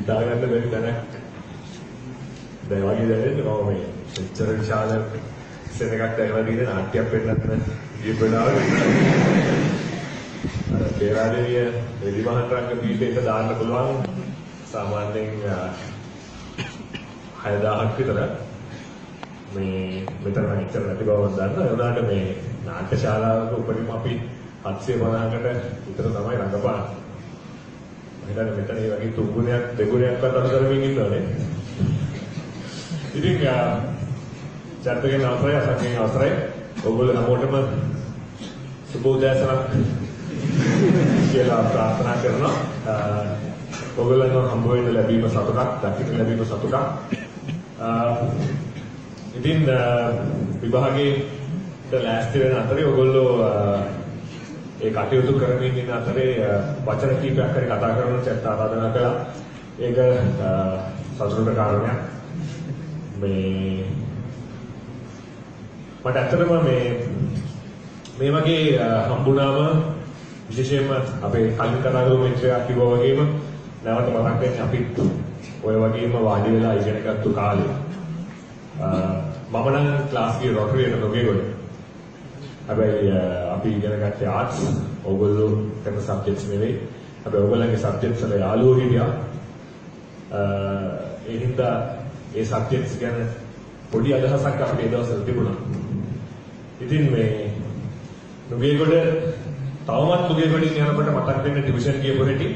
හිතාගන්න බැරි තැනක්. දැන් වගේ දැනෙන්නේ මම මේ මෙච්චර විශාල සෙනගක් දැකලා තියෙන නාට්‍යයක් වෙන්නත් ගිය වෙලාවෙ අර පෙරාදෙනිය එලිමහතරංග පීඨයට දාන්න පුළුවන් සාමාන්‍යයෙන් 6000ක් විතර. මේ මෙතන ඉච්චර නැති බව මම දන්නවා. ඒ වුණාට මේ නාට්‍ය ශාලාවක උපරිම අපි 750කට විතර තමයි රඟපාන්නේ. මම හිතන්නේ මෙතන මේ වගේ තුන්ගුණයක් දෙගුණයක්වත් අතරමින් ඉන්නවනේ. ඉතින් චර්තකයන් අවසරයි අසංකේයන් අවසරයි ඔයගොල්ලෝ හැමෝටම සුබ උදෑසනක් කියලා ප්‍රාර්ථනා කරනවා. ඔයගොල්ලන්ව හම්බ වෙන්න ලැබීම සතුටක්, දකින්න ලැබීම සතුටක්. ඉතින් විභාගයට ලෑස්ති වෙන අතරේ ඔයගොල්ලෝ ඒ කටයුතු කරමින් ඉන්න අතරේ වචන කීපයක් හරි කතා කරන්න චැට් ආරාධනා කළා. ඒක සතුටට කාරණයක්. මේ මට ඇත්තටම මේ වගේ හම්බුනාම විශේෂයෙන්ම අපේ කලින් කතා කරපු මිත්‍රයා කිව්වා වගේම නැවත මතක් වෙන්නේ අපිත් ඔය වගේම වාඩි වෙලා ඉගෙන ගත්තු කාලේ. මම නම් ක්ලාස් ගියේ රොටරියට නොගේගොඩ. හැබැයි අපි ඉගෙන ගත්තේ ආර්ට්ස්. ඕගොල්ලෝ කරන සබ්ජෙක්ට්ස් නෙවෙයි. හැබැයි ඕගොල්ලන්ගේ සබ්ජෙක්ට්ස් වල යාළුවෝ හිටියා. ඒ හින්දා ඒ සබ්ජෙක්ට්ස් ගැන පොඩි අදහසක් අපිට ඒ දවස්වල තිබුණා. ඉතින් මේ නුගේගොඩ තවමත් නුගේගොඩින් යනකොට මතක් වෙන ටියුෂන් ගියපු හැටි.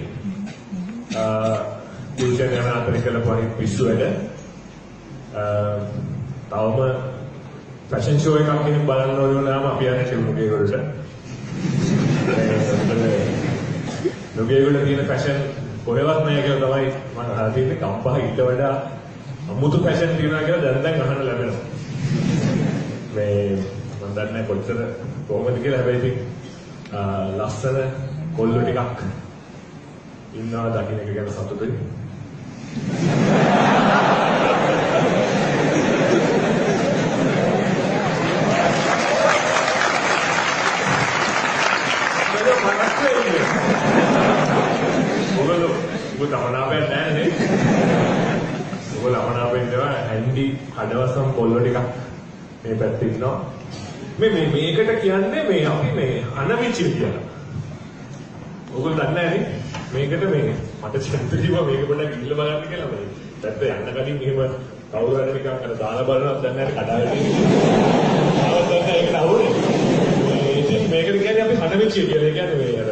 ටියුෂන් යන අතරේ කළපු අනිත් පිස්සු වැඩ. තවම ෆැෂන් ෂෝ එකක් කෙනෙක් බලන්න ඕන වුණාම අපි යන්නේ නුගේගොඩට. නුගේගොඩ තියෙන ෆැෂන් කොහෙවත් නැහැ කියලා තමයි මම අහලා තියෙන්නේ. කම්පහ ඊට වඩා අමුතු ෆැෂන් තියනවා කියලා දැන් අහන්න ලැබෙනවා. මේ මම දන්නේ කොච්චර කොහොමද කියලා. හැබැයි ඉතින් ලස්සන කොල්ලෝ ටිකක් ඉන්නවා දකින්න එක ගැන සතුටුයි. ඔබ තමනාපයක් නැහැ නේ. ඔයගොල්ලෝ අපනාපෙන් දෙනවා ඇන්ඩි කඩවසම් පොල්ල ටිකක් මේ පැත්තේ ඉන්නවා. මේකට කියන්නේ මේ අපි මේ අනවිචිය කියලා. ඔයගොල්ලෝ දන්නේ නැහැ නේ. මේකට මට චරිත කිව්වා මේක පොඩ්ඩක් ගිහිල්ලා බලන්න කියලා. මේ පැත්තේ යන්න කලින් එහෙම කවුරු හරි නිකන් අර දාලා බලනවත් දන්නේ නැහැ කඩාවැටි. ආවසක් ඒකට අවුනේ. ඉතින් මේකට කියන්නේ අපි අනවිචිය කියලා. ඒ කියන්නේ මේ අර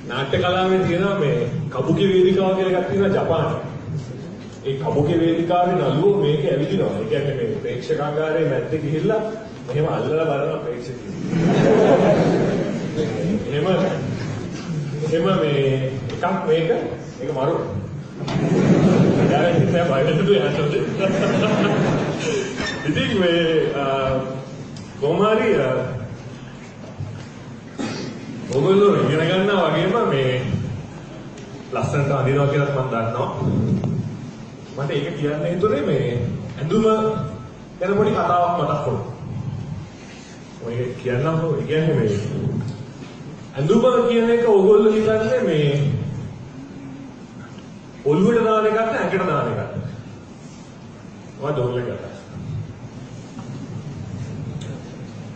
නාට්‍ය කලාවේ තියෙනවා මේ කබුකි වේදිකාව කියලා එකක් තියෙනවා ජපානයේ. ඒ කබුකි වේදිකාවේ නළුවෝ මේක ඇවිදිනවා. ඒ කියන්නේ මේ ප්‍රේක්ෂකාගාරයේ මැද්දේ ගිහිල්ලා මෙහෙම අල්ලලා බලනවා ප්‍රේක්ෂකයෝ. එහෙම මේ එකක් මේක මරු. දැන් ඉතින් බයිබල් දුවේ ඉතින් මේ කොමාරි ඔයගොල්ලෝ ඉගෙන ගන්නවා වගේම මේ ලස්සනට අඳිනවා කියලා මම දන්නවා. මට ඒක කියන්න හිතුනේ මේ ඇඳුම ගැන පොඩි කතාවක් මතක් වුණා. ඔය කියන්නම්කෝ. ඒ කියන්නේ මේ ඇඳුම කියන එක ඔයගොල්ලෝ හිතන්නේ මේ ඔළුවට දාන එකක්ද ඇඟට දාන එකක්ද? ඔය දොල්ලේ කතා.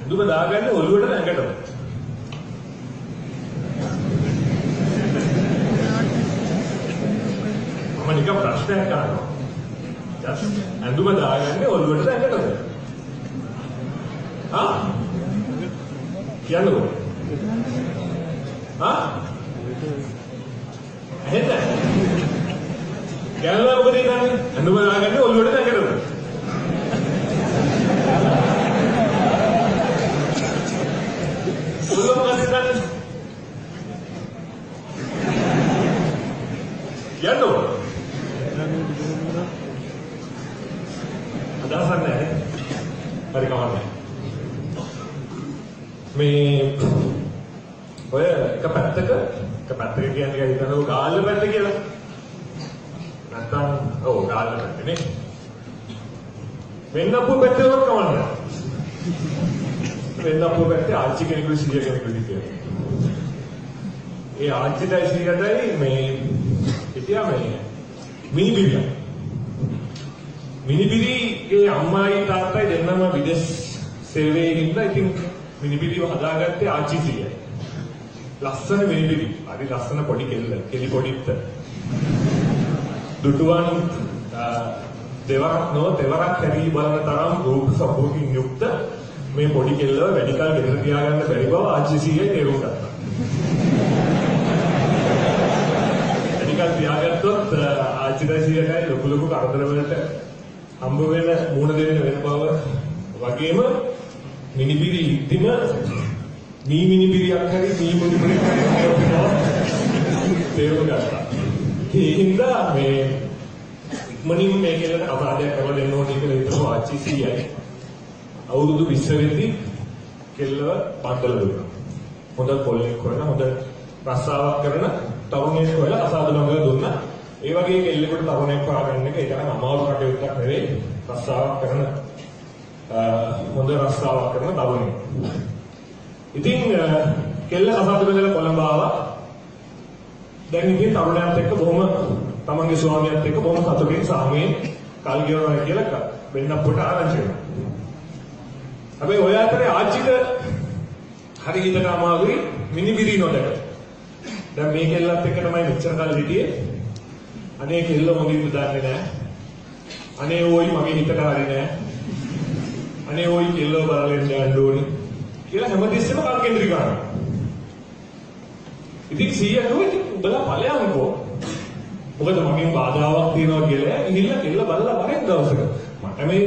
ඇඳුම දාගන්නේ ඔළුවටද ඇඟටද? මම නිකන් ප්‍රශ්නයක් අහනවා. ඇඳුම දාගන්නේ ඔළුවටද ඇඟටද? කියන්නකෝ. එහෙද? ගැලලා මොකද ඉන්නේ? ඇඳුම දාගන්නේ ඔළුවටද ඇඟටද? ඔළුව මොකද කරන්නේ? කියන්නකෝ. අදහසක් නැහැ. හරි කවන්නේ. මේ ඔය එක පැත්තක කියන්නේ හිතනකො ගාල්ල පැත්ත කියලා. නැත්තම් ගාල්ල පැත්ත නේ. වෙන්නපු පැත්තේ වත් කවන්නේ. වෙන්නපු පැත්තේ ආච්චි කෙනෙකුගේ සීය කෙනෙකුගේ කියලා. ඒ ආච්චිටයි සීයටයි මේ හිටියා මේ මිනිබිරිය. මිනිබිරිගේ අම්මායි තාත්තයි දෙන්නම විදේශ සේවයේ ඉඳලා ඉතින් මිනිබිරිව හදාගත්තේ ආච්චිසිය. ලස්සන මිනිබිරි. හරි ලස්සන පොඩි කෙලි පොඩිත්. දුටුවන් දෙවරක් හැරී බලන තරම් රූප සම්භෝගින් යුක්ත මේ පොඩි කෙල්ලව වැඩි කල ගෙදර තියාගන්න බැරි බව ආච්චිසියේ තේරුම් ගත්තා. වැඩි කල තියාගත්තොත් ආච්චිසියටයි ලොකු කරදර වලට හම්බ වෙන මුණ දෙන්න වෙන බව වගේම මිනිබිරි ඉද්දිම මිනිබිරියක් හරි මිනිබිරියක් හරි තේරුම් ගත්තා. ඒ හින්දා මේ ඉක්මනින් මේ කෙල්ලට අපරාධයක් කරලා දෙන්න ඕනේ කියලා හිතන ආච්චිසියයි අවුරුදු 20 වෙද්දි කෙල්ලව බන්දල දුන්නා. හොඳ පොල්ලෙක් හොයලා හොඳ රස්සාවක් කරන තරුණයෙක් හොයලා අසාධනමල දුන්නා. ඒ වගේ කෙල්ලෙකුට තරුණයෙක් හොයාගන්න එක ඒ තරම් අමාරු කටයුත්තක් නෙවෙයි. රස්සාවක් කරන හොඳ රස්සාවක් කරන තරුණයෙක්. ඉතින් කෙල්ල අසාධනමල කොළඹ ආවා. දැන් ඉතින් තරුණයාත් එක්ක බොහොම තමන්ගේ ස්වාමියාත් එක්ක බොහොම සතුටින් සාමයෙන් කල් ගෙවනවා කියලා වෙන්නක් පොට ආරංචි වෙනවා. හැබැයි ඔය අතරේ ආච්චිට හරි හිතට අමාරුයි මිනිබිරි නොදක. දැන් මේ කෙල්ලත් එක්ක තමයි මෙච්චර කල් හිටියේ. අනේ කෙල්ල මොකද දන්නේ නැහැ. අනේ ඕයි මගේ හිතට හරි නැහැ. අනේ ඕයි කෙල්ලව බලලා යන්න ඕනේ කියලා හැමතිස්සෙම කල්කෙන්ද්‍රී කරනවා. ඉතින් සීයා කිව්වා ඉතින් උඹලා ඵලයන්කෝ. මොකද මගෙන් බාධාවක් තියෙනවා කියලා ගිහිල්ලා කෙල්ල බලලා වරෙන් දවසක මට මේ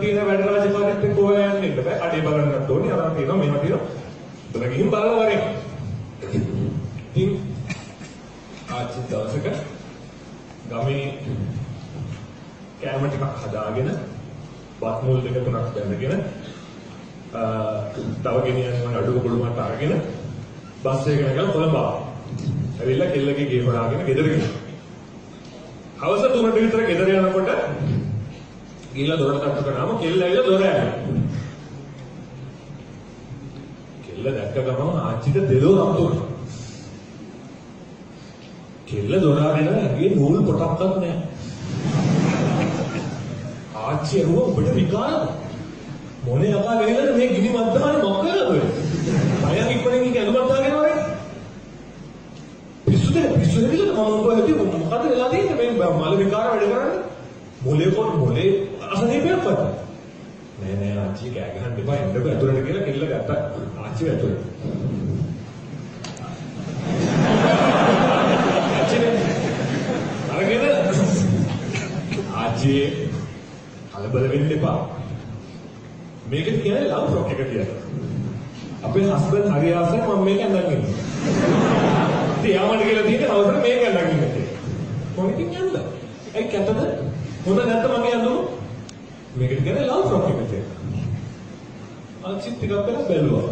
තියෙන වැඩ රාජකාරියත් එක්ක ඔයා යන්න ඉන්න බෑ. අඩේ බලන්නත් ඕනේ. අරන් තියෙනවා මේවා තියෙනවා. උඹලා ගිහින් බලලා වරෙන්. ඉතින් ආච්චි දවසක ගමේ කෑම ටිකක් හදාගෙන බත් මුල් දෙක තුනක් දැම්මගෙන තව ගෙනියන්න අඩුව පොළුමට අරගෙන බස් එකකට ගිහලා කොළඹ ආවා. ඇවිල්ලා කෙල්ලගේ ගේ හොයාගෙන ගෙදර ගියා. හවස 3ට විතර ගෙදර යනකොට ගිහලා දොරට තට්ටු කරාම කෙල්ල ඇවිල්ලා දොර ඇරියා. කෙල්ල දැක්ක ගමන් ආච්චිට දෙලෝ රම්තු වුණා. කෙල්ල දොර අරින ඇගේ නූල් පොටක්වත් නැහැ. ආච්චි ඇහුවා ඔබට විකාරද? මොනේ යකා ගෙනියලා මේ ගිනි මද්දානේ මොකද ඔය? අයියා ඉක්මනින් ගිහින් ඇඳුමක් දාගෙන වරේ. පිස්සුද විදිහට මම ඔබට මොකද වෙලා තියෙන්නේ මේ මල විකාර වැඩ කරන්නේ? මොලේ අසනීපයක් වත්. නෑ ආච්චි කෑ ගහන්න එපා එන්නකො ඇතුළට කියලා කෙල්ල ගත්තා. ආච්චි ඇතුළට. ආච්චි කලබල වෙන්න එපා. මේක කියන්නේ ලව් රොක් එක කියලා. අපේ හස්බන්ඩ් හරි ආසයි මම මේක අඳන් ඉන්නවා. ඉතින් යාමඩ කියලා තියෙන අවසර මේක අඳන් ඉන්නවා. කොහොමද කියන්නේ? ඒ කැතද? හොඳ නැත්නම් මගේ අඳුම මේකට කියන්නේ ලව් රොක් එක කියලා. ආච්චි ටිකක් වෙලා බැලුවා.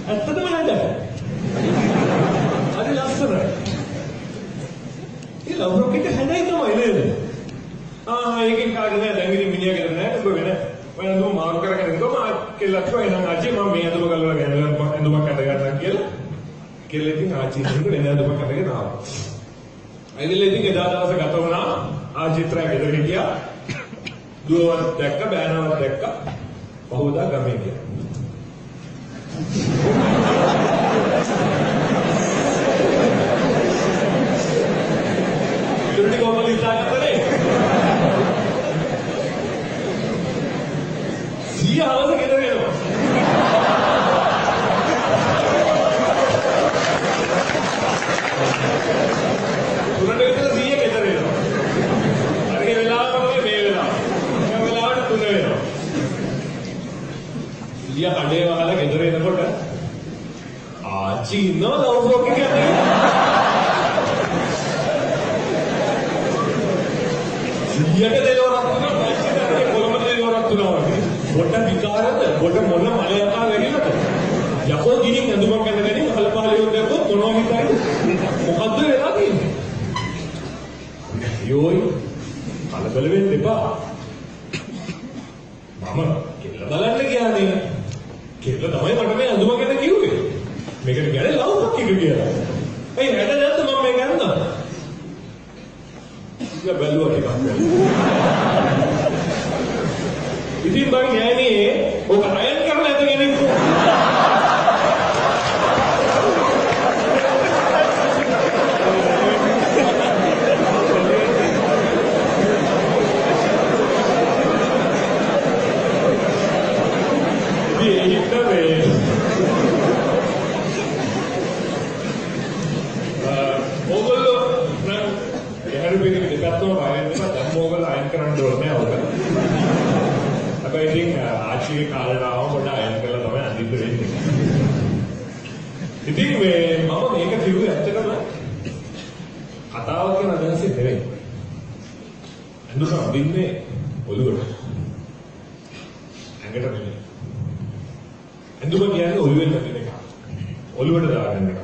ඇත්තටම නේද? හරි ලස්සනයි. ඒ ලව් රොක් එක හැදයි තමයි නේද? ඒකෙන් කාටද දැන් ඉතින් මිනිහා ගෙදර නැහැ ඔබ වෙන ඔය අඳුම මාරු කරගෙන ඉන්නවා කෙල්ලක් කිව්වා එහෙනම් ආච්චි මම මේ අඳුම ගලවලා ගෑනලා අඳුමක් අඳ ගන්නවා කියලා කෙල්ල ඉතින් ආච්චි හින්දු වෙන අඳුමක් අඳගෙන ආවා. ඇවිල්ලා ඉතින් එදා දවසේ ගත වුණා ආච්චිත්‍රා ගෙදර හිටියා දුවවත් දැක්ක බෑනවත් දැක්ක බහුදා ගමේ ගියා. ඉතින් කොහොමද ඉස්සරහට සීයා හවස ගෙදර එනවා. තුනට විතර සීයා ගෙදර එනවා. අර ඒ වෙලාවට මේ වෙලාව. මේ වෙලාවට 3 වෙනවා. සීයා කඩේ වහලා ගෙදර එනකොට ආච්චි ඉන්නවා ලව් රොක් එක කියන්නේ. සීයාට දෙලවරක් තුනක් ආච්චිට කොළඹ දෙලවරක් තුනක්. පොට විකාරද පොට මොන මලයකා වෙරිලද යකෝ ගිනින් ඇඳුමක් අඳගෙන කලපාලියෝ දැක්කොත් මොනවා හිතයිද මොකද්ද වෙලා තියෙන්නේ යෝයි කලබල වෙන්න එපා මම කෙල්ල බලන්න ගියානේ කෙල්ල තමයි මට මේ ඇඳුම ගැන කිව්වේ මේකට කියන්නේ ලව් රොක් එක කියලා ඒ හැද නැද්ද මම මේක අඳනවා කියලා බැලුවා ටිකක් වෙලා. ඉතින් මම යන්නේ ඔක අයන් කරලා ඇදගෙන ඉන්නවා. ආචිගේ කාලේට ආවම පොඩ අයන් කරලා තමයි අඳින්න වෙන්නේ. ඉතින් මම මේක කිව්වේ ඇත්තටම කතාව කියන අදහසෙන් නෙවෙයි. අඳුර අඳින්නේ ඔළුවට. ඇඟට නෙවෙයි. අඳුර කියන්නේ ඔළුවෙන් අඳින එක. ඔළුවට දාගන්න එක.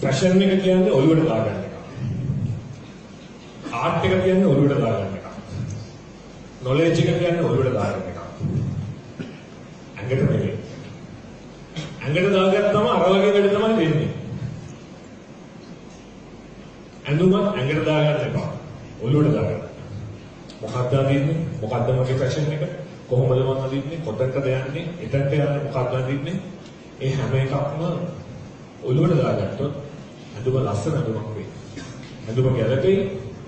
ෆැෂන් එක කියන්නේ ඔළුවට දාගන්න එක. ආර්ට් එක කියන්නේ ඔළුවට දාගන්න එක. නොලෙජ් එක කියන්නේ ඔළුවට දාගන්න එක. ඇඟට නෙවෙයි. ඇඟට දාගත්තම අර වගේ වැඩ තමයි වෙන්නේ. ඇඳුම ඇඟට දාගන්න එපා. ඔළුවට දාගන්න. මොකක්ද අදින්නේ? මොකක්ද මගේ ෆැෂන් එක? කොහොමද මම අදින්නේ? කොතනද යන්නේ? එතනට යන්නේ මොකක්ද අදින්නේ? ඒ හැම එකක්ම ඔළුවට දාගත්තොත් ඇඳුම ලස්සන ඇඳුමක් වෙයි. ඇඳුම ගැලපෙයි.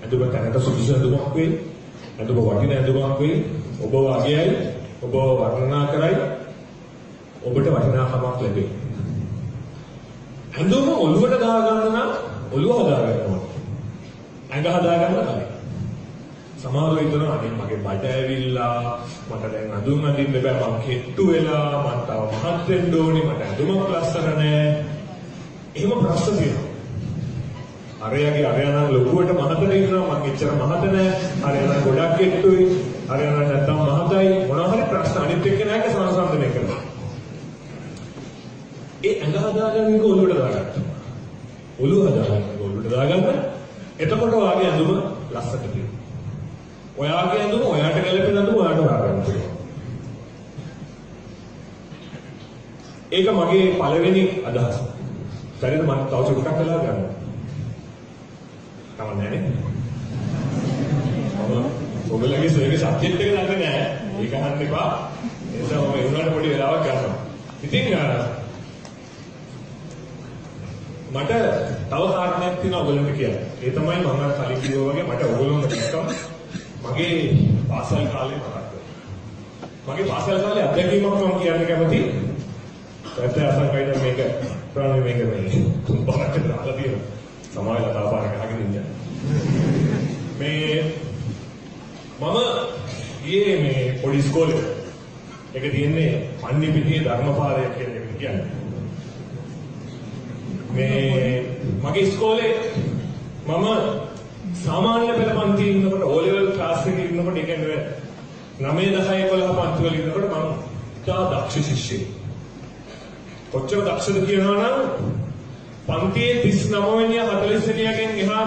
ඇඳුම තැනට සුදුසු ඇඳුමක් වෙයි. ඇඳුම වටින ඇඳුමක් වෙයි. ඔබ වගේයි ඔබ වර්ණනා කරයි ඔබට වටිනාකමක් ලැබෙයි. ඇඳුම ඔළුවට දාගන්න නම් ඔළුව හදාගන්න ඕනේ. ඇඟ හදාගන්න බෑ. සමහරව හිතනවා අනේ මගේ බඩ ඇවිල්ලා මට දැන් ඇඳුම් අඳින්න බෑ මම කෙට්ටු වෙලා මම තව මහත් වෙන්න ඕනේ මට ඇඳුමක් ලස්සන නෑ. එහෙම ප්‍රශ්න තියෙනවා. අරයාගේ අරයා නම් ලොකුවට මහතට ඉන්නවා මම එච්චර මහත නෑ. අරයා නම් ගොඩක් කෙට්ටුයි. අරයා නම් නැත්තම් මහතයි මොනවා හරි ප්‍රශ්න අනිත් එක්කෙනාගේ සංසන්දනය කරනවා. ඒ ඇඟ හදාගන්න එක ඔළුවට දාගන්න. ඔළුව හදාගන්න ඔළුවට දාගන්න. එතකොට වාගේ ඇඳුම ලස්සනට තියෙනවා. ඔයාගේ ඇඳුම ඔයාට ගැලපෙන ඇඳුම ඔයාට දාගන්න පුළුවන්. ඒක මගේ පළවෙනි අදහස. හරිද මම තව චුට්ටක් වෙලා ගන්නවා. කවන්නේ නැහැ. ඔයගොල්ලෝගේ සර්විස් සබ්ජෙක්ට් එක දන්නේ නැහැ. ඒක අහන්න එපා. ඒ නිසා මම ඒ උනාට පොඩි වෙලාවක් ගන්නවා. ඉතින් මට තව කාරණයක් තියෙනවා ඔයගොල්ලන්ට කියන්න. ඒ තමයි මම අර කලින් කිව්වා වගේ මට ඔයගොල්ලොන්ට කිව්වම මගේ පාසල් කාලේ මතක් වෙනවා. මගේ පාසල් කාලේ අත්දැකීමක් මම කියන්න කැමතියි. පැත්තේ අසංකයිද මේක ප්‍රාණි මේක බරකට දාලා තියෙනවා. සමාජ කතාපාරක අහගෙන ඉන්න. මේ මම ගියේ මේ පොඩි ඉස්කෝලේ. ඒක තියෙන්නේ පන්නිපිටියේ ධර්මපාලය කියන එක කියන්නේ. මේ මගේ ඉස්කෝලේ මම සාමාන්‍ය පෙළ පන්තියේ ඉන්නකොට O level ක්ලාස් එකේ ඉන්නකොට ඒ කියන්නේ 9 10 11 පන්ති වල ඉන්නකොට මම ඉතා දක්ෂ ශිෂ්‍යෙක්. කොච්චර දක්ෂද කියනවා නම් පන්තියේ 39 වෙනියා 40 වෙනියාගෙන් එහා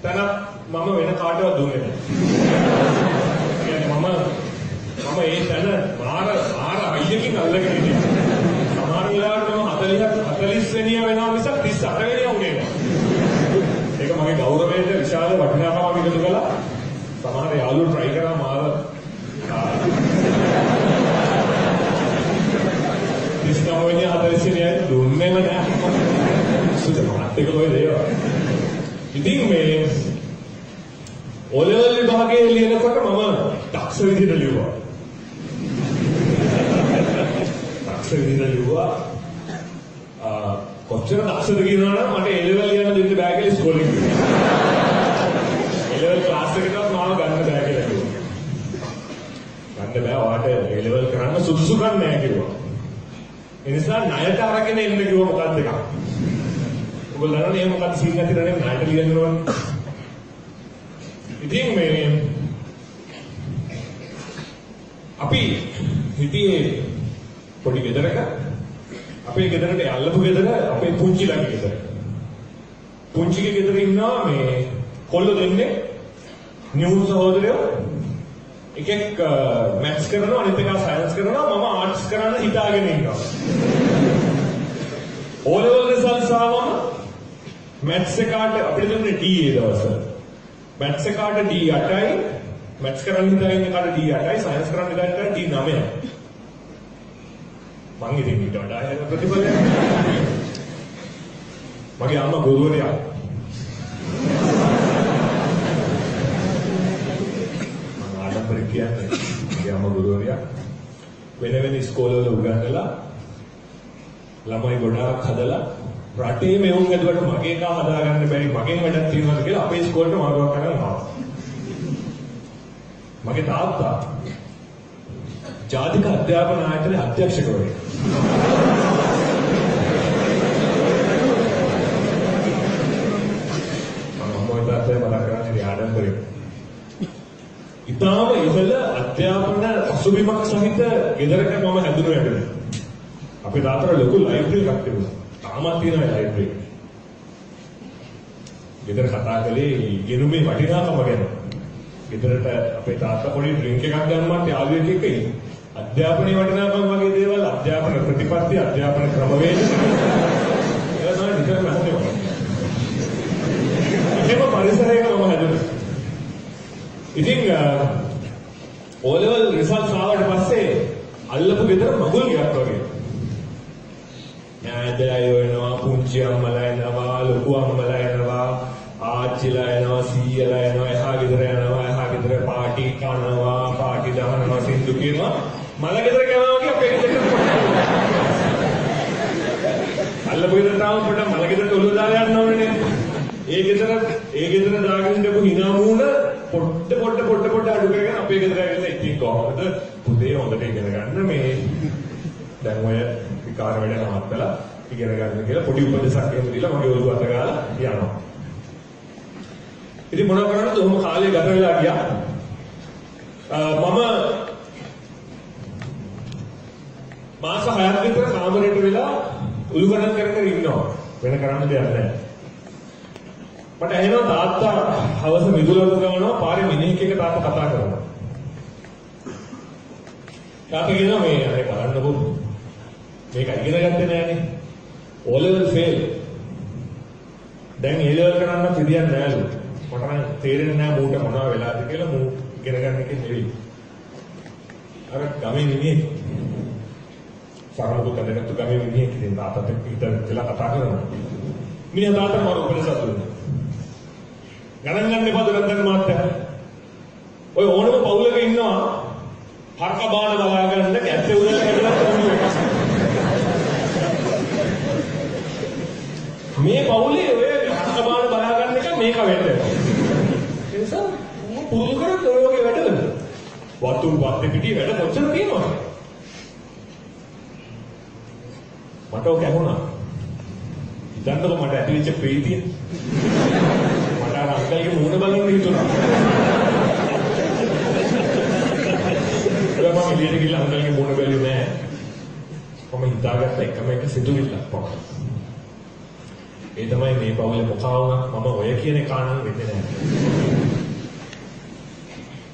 තැන මම වෙන කාටවත් දුන්නේ නැහැ. කියන්නේ මම ඒ තැන මාර අයියකින් අල්ලගෙන හිටියා. සමහර වෙලාවට මම 40 වෙනියා වෙනවා මිසක් 38 වෙනියා උනේ නැහැ. ඒක මගේ ගෞරවයට විශාල වටිනාකමක් එකතු කළා. සමහර යාළුවෝ try කරා මාර 39 වෙනියා 40 වෙනියා දුන්නේම නැහැ. සුදුමත් එක කොහෙද ඒවා. ඉතින් මේ O level විභාගයේ ලියනකොට මම දක්ෂ විදිහට ලියුවා. කොච්චර දක්ෂද කියනවා නම් මට A level ලියන්න දෙන්න බෑ කියලා ඉස්කෝලේ කිව්වා. A level ක්ලාස් එකකටවත් මාව ගන්න බෑ කියලා කිව්වා. ගන්න බෑ ඔයාට A level කරන්න සුදුසුකම් නැහැ කිව්වා. ඒ නිසා ණයට අරගෙන එන්න කිව්වා මොකක්ද එකක්. ඔයගොල්ලෝ දන්නවනේ එහෙම මොකක්ද සීන් නැතිනේ ණයට ලියන්න ඕනේ. ඉතින් මේ අපි හිටියේ පොඩි ගෙදරක අපේ ගෙදරට යල්ලපු ගෙදර අපේ පුංචි ළඟ ගෙදර. පුංචිගේ ගෙදර ඉන්නවා මේ කොල්ලෝ දෙන්නේ නියුන් සහෝදරයෝ. එකෙක් මැත්ස් කරනවා අනිත් එකා සයන්ස් කරනවා මම ආර්ට්ස් කරන්න හිතාගෙන ඉන්නවා. O level results ආවම මැත්ස් එකට අපිට දුන්නේ D ඒ දවස්. මැත්ස් එකට D8යි මැත්ස් කරන්න හිතාගෙන එකට D8යි සයන්ස් කරන්න හිතාගෙන D9යි. මං ඉතින් ඊට වඩා හැම ප්‍රතිඵලයක්. මගේ අම්මා ගුරුවරියක්. මම ආඩම්බරේ කියන්නේ මගේ අම්මා ගුරුවරියක්. වෙන වෙන ඉස්කෝලවල උගන්වලා ළමයි ගොඩාක් හදලා රටේ මෙවුන් ඇදුවට මගේ එකා හදාගන්න බැරි මගෙන් වැඩක් තියෙනවද කියලා අපේ ඉස්කෝලේට මාරුවක් කරන් ආවා. මගේ තාත්තා ජාතික අධ්‍යාපන ආයතනයේ අධ්‍යක්ෂකවරයෙක්. මම මොකටද මතක් කරන්නේ ආඩම්බරේ. ඉතාලම ඉහළ අධ්‍යාපන පසුබිමක් සහිත ගෙදරක මම හැදුණු යන්නේ. අපේ තාත්තට ලොකු ලයිබ්‍රරි එකක් තිබුණා. තාමත් තියෙනවා ලයිබ්‍රරි. ගෙදර කතා කළේ ඉගෙනුමේ වටිනාකම ගැන. ගෙදරට අපේ තාත්තා පොඩි ඩ්‍රින්ක් එකක් ගන්නවත් යාළුවෙක් එක්ක අධ්‍යාපනයේ වටිනාකම වගේ දේවල් අධ්‍යාපන ප්‍රතිපත්ති අධ්‍යාපන ක්‍රමවේද ඒවා තමයි නිතරම අහන්නේ. ඒකම පරිසරයක මම හැදුණා. ඉතින් O level results ආවට පස්සේ අල්ලපු ගෙදර මගුල් ගියක් වගේ. නෑදෑයෝ එනවා, පුංචි අම්මලා එනවා, ලොකු අම්මලා එනවා, ආච්චිලා එනවා, සීයලා එනවා, එහා ගෙදර යනවා, එහා ගෙදර පාටි කනවා, පාටි දානවා, සින්දු කියනවා. මල ගෙදර ගියා වගේ අපේ ගෙදර අල්ලපු ගෙදර තාම පොඩ්ඩක් මල ගෙදරට ඔළුව දාලා යන්න ඕනේ නේ. ඒ ගෙදර දාගෙන ඉඳපු hina මූණ පොඩ්ඩ අඩු කරගෙන අපේ ගෙදර ඇවිල්ලා ඉතින් කොහොමද පුතේ හොඳට ඉගෙන ගන්න මේ දැන් ඔය විකාර වැඩ නවත්තලා ඉගෙන ගන්න කියලා පොඩි උපදේශයක් එහෙම දීලා මගේ ඔළුව අත ගාලා යනවා. ඉතින් මොනවා කරන්නද ඔහොම කාලේ ගත වෙලා ගියා. මම මාස 6ක් විතර කාමරේට වෙලා උළුගණන් කර ඉන්නවා. වෙන කරන්න දෙයක් නැහැ. මට ඇහෙනවා තාත්තා හවස මිදුලට ගමනවා පාරේ මිනිහෙක් එක්ක තාත්තා කතා කරනවා. තාත්තා කියනවා මේ අනේ බලන්නකෝ මේක ඉගෙන ගත්තේ නෑනේ. O level fail. දැන් A level කරන්න පිළියන්නේ නෑලු. මට නම් තේරෙන්නේ නෑ මූට මොනවා වෙලාද කියලා මූ ඉගෙන ගන්න එකේ නෙවෙයි. අර ගමේ මිනිහෙක් සාරමුත් කඩකට ගමේ මිනිහෙක් ඉතින් තාත්තට ඉතලා කතා කරනවා. මිනිහා තාත්තා මම උපදෙස් දුන්නා. ගණන් ගන්න එපා දුරන්තන් මාත්‍යා. ඔය ඕනම පවුලක ඉන්නවා හරක බාන බලා ගන්න කැත්තේ උදේ හැදලා තෝරන්නේ. මේ පවුලේ ඔය හරක බාන බලා ගන්න එක මේක වෙන්න. ඒ නිසා පුරුදු කරත් ඔය වගේ වැඩවල. වතුන් පස්සේ පිටියේ වැඩ කොච්චර තියෙනවද? මට ඔක ඇහුණා. ඉතින්ද මට ඇතිවෙච්ච ප්‍රීතිය අංකල්ගේ මූණ බලන්න හිතුණා. මම එළියට ගිහලා අංකල්ගේ මූණ බැලුවේ නෑ. මම හිතාගත්ත එකම එක සිතුවිල්ලක් පමණයි. ඒ තමයි මේ පවුලේ මොකා වුණත් මම ඔය කියන කාණන් වෙන්නේ නෑ.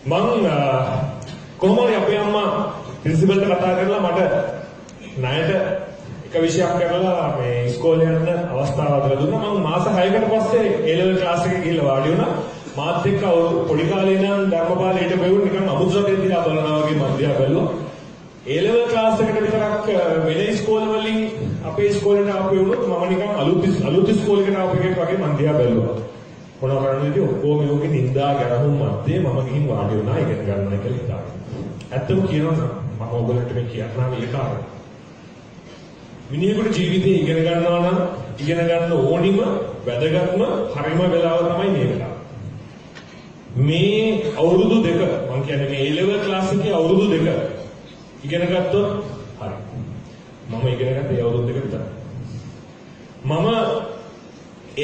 මම කොහොමද අපේ අම්මා ප්‍රින්සිපල්ට කතා කරලා මට ණයට එක විෂයක් කරලා මේ ඉස්කෝලේ යන්න අවස්ථාවක් ලැබුණා. මම මාස 6කට පස්සේ A level ක්ලාස් එකේ ගිහිල්ලා වාඩි වුණා. මාත් එක්ක පොඩි කාලේ ඉඳන් ධර්මපාලයට බෙවුන නිකන් අමුද්‍රව්‍ය දිහා බලනවා වගේ මම දිහා බැලුවා. A level ක්ලාස් එකට විතරක් වෙන ඉස්කෝල වලින් අපේ ඉස්කෝලේට ආපු වුණොත් මම නිකන් අලුත් ඉස්කෝලේකට ආපු එකෙක් වගේ මම දිහා බැලුවා. මොනවා කරන්නද ඔක්කොම යෝගේ නින්දා ගැරහුම් මැද්දේ මම ගිහින් වාඩි වුණා ඉගෙන ගන්න කියලා හිතාගෙන. ඇත්තම කියනවා මම ඔයගොල්ලන්ට මේ කියන්නම් ඒ කාරණා. මිනිහෙකුට ජීවිතේ ඉගෙන ගන්නවා නම් ඉගෙන ගන්න ඕනිම වැදගත්ම හරිම වෙලාව තමයි මේ වෙලාව. මේ අවුරුදු දෙක මම කියන්නේ මේ A level ක්ලාස් එකේ අවුරුදු දෙක ඉගෙන ගත්තොත් හරි. මම ඉගෙන ගත්තේ අවුරුදු දෙක විතරයි. මම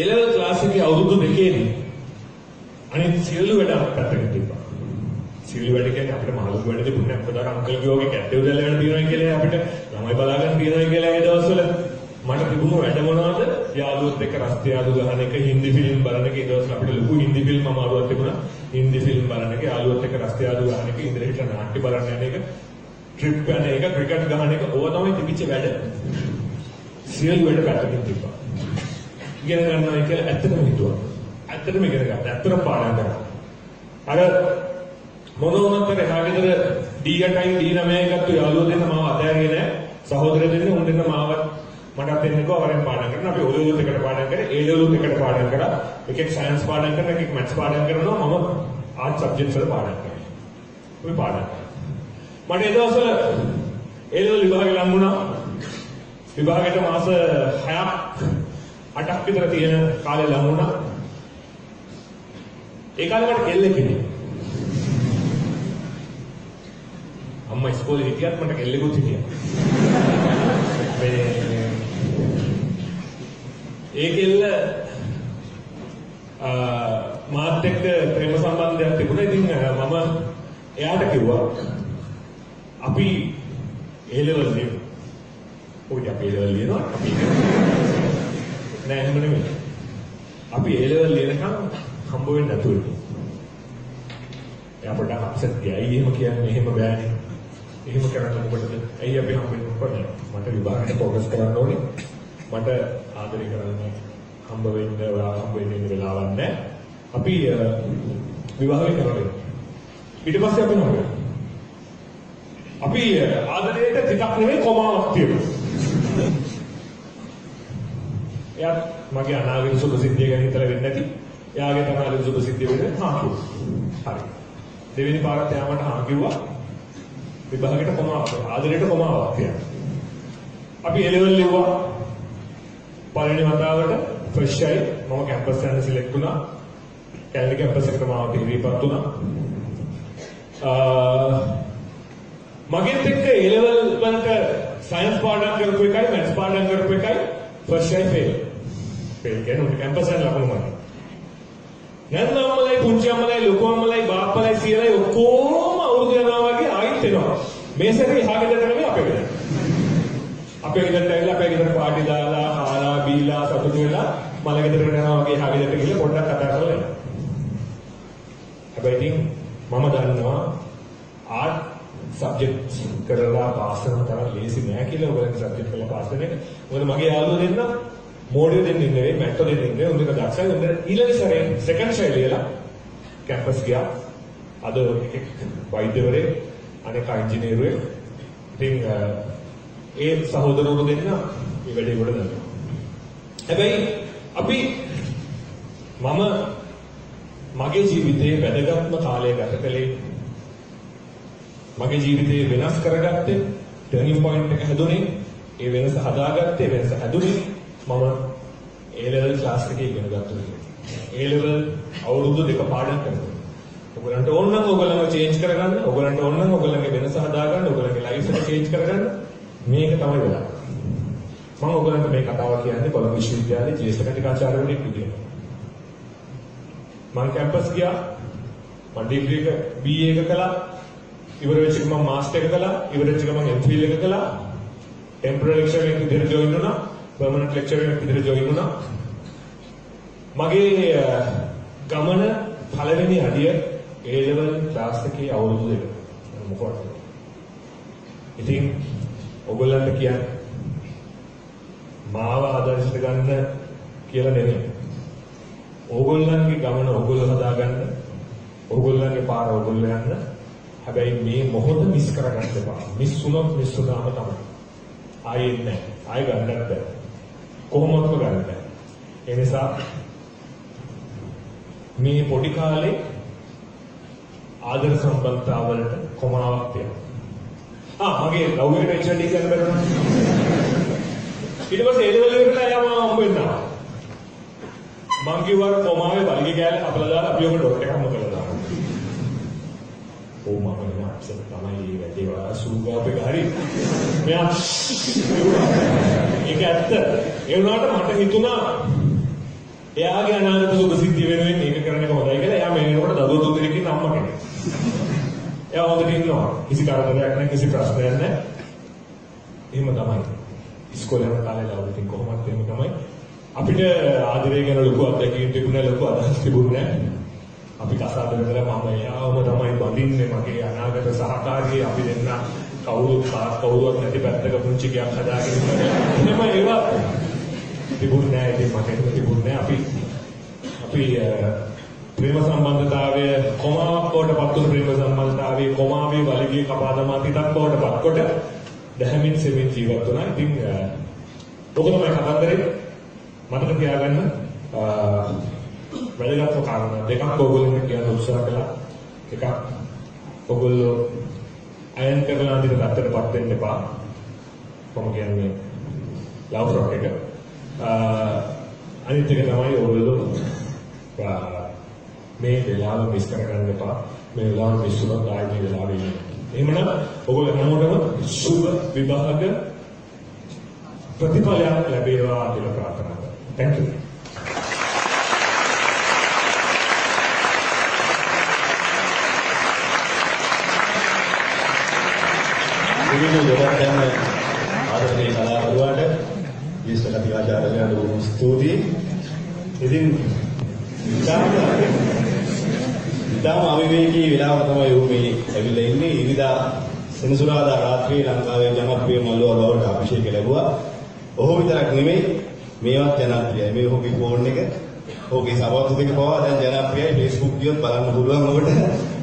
A level ක්ලාස් එකේ අවුරුදු දෙකේදී අනිත් සියලු වැඩ පැත්තකට තිබ්බා. සියලු වැඩ කියන්නේ අපිට මහලු වැඩ තිබුණේ අපදාර අංකල් ගියෝගේ කැට්ටේ උදැල්ල වැඩ තියෙනවා කියලා අපිට ළමයි බලා ගන්න තියෙනවා කියලා ඒ දවස්වල මට තිබුණු වැඩ මොනවද? යාළුවොත් එක්ක රස්තිය ආදු ගහන එක, හින්දි ෆිල්ම් බලන එක. ඒ දවස්වල අපිට ලොකු හින්දි ෆිල්ම් අමාරුවක් තිබුණා. හින්දි ෆිල්ම් බලන එක, යාළුවොත් එක්ක රස්තිය ආදු ගහන එක, ඉන්ද්‍රහිට නාට්‍ය බලන්න යන එක, ට්‍රිප් යන එක, ක්‍රිකට් ගහන එක. ඕවා තමයි තිබිච්ච වැඩ. සියලු වැඩ පැත්තකින් තිබ්බා. ඉගෙන ගන්නවා කියලා ඇත්තටම හිතුවා. ඇත්තටම ඉගෙන ගත්තා. ඇත්තටම පාඩම් කරා. අර මොනෝමතර එහාගෙදර D8යි D9යි ගත්ත යාළුවෝ දෙන්න මාව අතෑරියේ නැහැ. සහෝදර දෙන්න උන් දෙන්න මාව මටත් දෙන්නකෝ වරෙන් පාඩම් කරන අපි ඔලුවුත් එකට පාඩම් කරේ ඒ ලෙවලුත් එකට පාඩම් කරා. එකෙක් සයන්ස් පාඩම් කරනවා එකෙක් මැත්ස් පාඩම් කරනවා මම ආර්ට් සබ්ජෙක්ට්ස් වල පාඩම් කරා. ඔය පාඩම් කරා. මට ඒ දවස්වල ඒ ලෙවල් විභාගෙ ලඟ වුණා. විභාගෙට මාස 6ක් 8ක් විතර තියෙන කාලේ ලඟ වුණා. ඒ කාලේ මට කෙල්ලෙක් හිටියා. අම්මා ඉස්කෝලේ හිටියත් මට කෙල්ලෙකුත් හිටියා. ඒ කෙල්ල මාත් එක්ක ප්‍රේම සම්බන්ධයක් තිබුණා. ඉතින් මම එයාට කිව්වා අපි ඒ ලෙවල් ලියමු. ඔය අපි ඒ ලෙවල් ලියනවා අපි නෑ එහෙම නෙමෙයි. අපි ඒ ලෙවල් ලියනකම් හම්බ වෙන්නේ නැතුව ඉන්නේ. එයා පොඩ්ඩක් අප්සෙට් ගියා. ඇයි එහෙම කියන්නේ? එහෙම බෑනේ. එහෙම කරන්න මොකටද? ඇයි අපි හම්බෙන්නේ කොහොමද? මට විභාගයට ફોකස් කරන්න ඕනේ. මට ආදරය කරන්න හම්බ වෙන්න හම්බ වෙන්න ඉන්න වෙලාවක් නැහැ. අපි විවාහය කරගෙන ඊට පස්සේ අපි නෝන. අපි ආදරයට ටිකක් නෙවෙයි කොමාවක් තියෙනවා. එයා මගේ අනාගත සුබ සිද්ධිය ගැන හිතලා වෙන්නේ නැති. එයාගේ තමයි සුබ සිද්ධිය වෙන්නේ. හරි. දෙවෙනි පාරත් එයා මට කිව්වා විභාගයට කොමාවක් ආදරයට කොමාවක් කියලා. අපි ඒ ලෙවල් ලිව්වා. පළවෙනි වතාවට ෆ්‍රෙෂ් අය මම කැම්පස් යන්න සිලෙක්ට් වුණා. කැලණි කැම්පස් එකට මාව ඉරිපත් වුණා. මගෙත් එක්ක ඒ ලෙවල් වලට සයන්ස් පාඩම් කරපු එකයි මැත්ස් පාඩම් කරපු එකයි ෆ්‍රෙෂ් අය ෆේල්. ෆේල් කියන්නේ කැම්පස් යන ලකුණු මත. නැත්නම්මලයි පුංචි අම්මලයි ලොකු අම්මලයි බාප්පලයි සීයලයි ඔක්කොම අවුරුදු යනවා වගේ ආයිත් එනවා. මේ සැරේ එහා ගෙදරට නෙමෙයි අපේ ගෙදරට. අපේ ගෙදරට ඇවිල්ලා අපේ ගෙදර පාටි දාලා හාලා බීලා සතුටු වෙලා මල ගෙදරට යනවා වගේ එහා ගෙදරට ගිහලා පොඩ්ඩක් කතා කරලා එනවා. හැබැයි ඉතින් මම දන්නවා ආර්ට් සබ්ජෙක්ට් කරලා පාස් කරන තරම් ලේසි නෑ කියලා. ඔයගොල්ලෝ සබ්ජෙක්ට් කරලා පාස් වෙන එක. මොකද මගේ යාළුවෝ දෙන්න මෝඩියෝ දෙන්නේ නෙවෙයි මැට්ටෝ දෙන්නේ නෙවෙයි. උන්දක දක්ෂයි. උන්ද ඊළඟ සැරේ සෙකන්ඩ් ෂෙල් ලියලා කැම්පස් ගියා. අද එකෙක් වෛද්‍යවරයෙක් අනෙක් ඉංජිනේරුවෙක්. ඉතින් ඒ සහෝදරවරු දෙන්න මේ වැඩේ කොට දානවා. හැබැයි අපි මම මගේ ජීවිතයේ වැදගත්ම කාලය ගත කළේ මගේ ජීවිතේ වෙනස් කරගත්තේ ටර්නින් පොයින්ට් එක හැදුනේ ඒ වෙනස හදාගත්තේ වෙනස හැදුනේ මම ඒ ලෙවල් ක්ලාස් එකේ ඉගෙන ගත්තා. ඒ ලෙවල් අවුරුදු දෙක පාඩම් කරා. ඔයගලන්ට ඕන නම් ඔයගලන්ව චේන්ජ් කරගන්න, ඔයගලන්ට ඕන නම් ඔයගලන්ගේ වෙනස හදාගන්න, ඔයගලන්ගේ ලයිෆ් එක චේන්ජ් කරගන්න. මේක තමයි වෙලා. මම ඔයගලන්ට මේ කතාව කියන්නේ කොළඹ විශ්වවිද්‍යාලයේ ජ්‍යෙෂ්ඨ කතිකාචාර්යවරයෙක් විදියට. මම කැම්පස් ගියා. මම ඩිග්‍රී එක BA එක කළා. ඉවර වෙච්ච එක මම මාස්ටර් එක කළා. ඉවර වෙච්ච එක මම MPhil එක කළා. ටෙම්පරරි ලෙක්චරර් එකක් විදියට ජොයින් වුණා. පර්මනන්ට් ලෙක්චරර් එකක් විදියට ජොයින් වුණා. මගේ ගමන පළවෙනි අඩිය A level ක්ලාස් එකේ අවුරුදු දෙක. මොකක්ද? ඉතින් ඔයගොල්ලන්ට කියන්නේ මාව ආදර්ශයට ගන්න කියලා නෙමෙයි. ඕගොල්ලන්ගේ ගමන ඕගොල්ලෝ හදාගන්න. ඕගොල්ලන්ගේ පාර ඕගොල්ලෝ යන්න. හැබැයි මේ මොහොත මිස් කරගන්න එපා. මිස් වුණොත් මිස් වුණාම තමයි. ආයෙත් නැහැ. ආයෙ ගන්නත් බැහැ. කොහොමවත් ගන්න බැහැ. ඒ නිසා මේ පොඩි කාලේ ආදර සම්බන්ධතාවලට කොමාවක් තියෙනවා. මගේ ලව් එකට HND කියන්න බැරි ඊට පස්සේ ඒ ලෙවල් එකට යම හම්බ වෙනවා. මං කිව්වා කොමාවේ බල්ගේ කෑල්ල අපලා දාලා අපි ඔක ඩොට් එකක්ම කරලා දානවා. මම නෑ අප්සෙට් තමයි මේ වැඩේ වල සූගාප් එක හරි. මෙයා ඒක ඇත්ත. ඒ වුණාට මට හිතුණා එයාගේ අනාගත සුබ සිද්ධිය වෙනුවෙන් මේක කරන එක හොඳයි කියලා. එයා මේ වෙනකොට දරුවෝ තුන් දෙනෙක්ගේ අම්මා කෙනෙක්. එයා හොඳට ඉන්නවා. කිසි කරදරයක් නැහැ, කිසි ප්‍රශ්නයක් නැහැ. එහෙම තමයි. ඉස්කෝලේ යන කාලේ ලව් ඉතින් කොහොමද එහෙම තමයි. අපිට ආදරය ගැන ලොකු අත්දැකීම් තිබුණේ ලොකු අදහස් තිබුණේ නැහැ. අපි කතා කරලා මම එයාවම තමයි බඳින්නේ මගේ අනාගත සහකාරියේ අපි දෙන්න කවුරුත් නැති පැත්තක පුංචි ගයක් හදාගෙන ඉන්නවා. එහෙම ඒවා තිබුණේ නැහැ. ඉතින් මට ඒක තිබුණේ නැහැ. අපි ප්‍රේම සම්බන්ධතාවය කොමාවක් බවට පත් වුණු ප්‍රේම සම්බන්ධතාවයේ කොමාවේ වලිගයේ කපා දමා තිතක් බවට පත්කොට දැහැමින් සෙමින් ජීවත් වුණා. ඉතින් ඔක තමයි කතන්දරේ. මතක තියාගන්න වැදගත්ම කාරණා දෙකක් ඔයගොල්ලෝ කියන උත්සාහ කළා. එකක් ඔයගොල්ලෝ අයන් කරලා අන්තිම තත්ත්වයටපත් වෙන්න එපා. කොහොම කියන්නේ ලව් රොක් එක. අනිත් එක තමයි ඔයගොල්ලෝ මේ වෙලාව මිස් කරගන්න එපා. මේ වෙලාව මිස් වුණොත් ආයෙත් මේ වෙලාවෙ ඉන්නේ. එහෙමනම් ඔයගොල්ලෝ හැමෝටම සුබ විභාග ප්‍රතිඵලයක් ලැබේවා කියලා ප්‍රාර්ථනා කරනවා. Thank you. ඉතින් ගොඩක් යන ආදරණීය කලාකරුවාට විශේෂ කතිකාචාර්යවරුන්ට බොහොම ස්තුතියි. ඉතින් ඉතාම අවිවේකී වෙලාවක තමයි ඔහු මේ ඇවිල්ලා ඉන්නේ. ඉරිදා සෙනසුරාදා රාත්‍රියේ ලංකාවේ ජනප්‍රිය මල්ලුවා බවට අභිෂේක ලැබුවා. ඔහු විතරක් නෙමෙයි මේවත් ජනප්‍රියයි. මේ ඔහුගේ ෆෝන් එක, ඔහුගේ සබත් දෙක පවා දැන් ජනප්‍රියයි. Facebook ගියොත් බලන්න පුළුවන් ඔබට.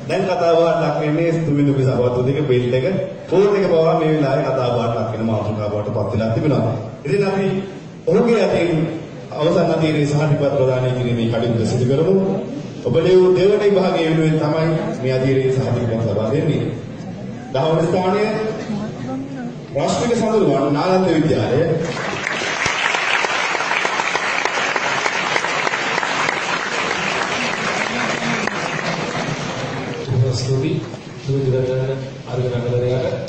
දැන් කතා බහට ලක් වෙන්නේ තුමිදුගේ සබත් දෙක බෙල්ට් එක, ෆෝන් එක පවා මේ වෙලාවේ කතා බහට ලක් වෙන මාතෘකා බවට පත් වෙලා තිබෙනවා. ඉතින් අපි ඔහුගේ අතින් අවසන් අධීරයේ සහතිපත් ප්‍රදානය කිරීමේ කටයුතු සිදු කරමු. ඔබේ දෙවන විභාගයේ වෙනුවෙන් තමයි මේ අධීරයේ සහතිපත් ලබා දෙන්නේ. 10 වන ස්ථානය රාෂ්ට්‍රීය සඳරුවන් නාලන්ද විද්‍යාලය. ස්තුති දුරදරන අර්ගනගලරයාට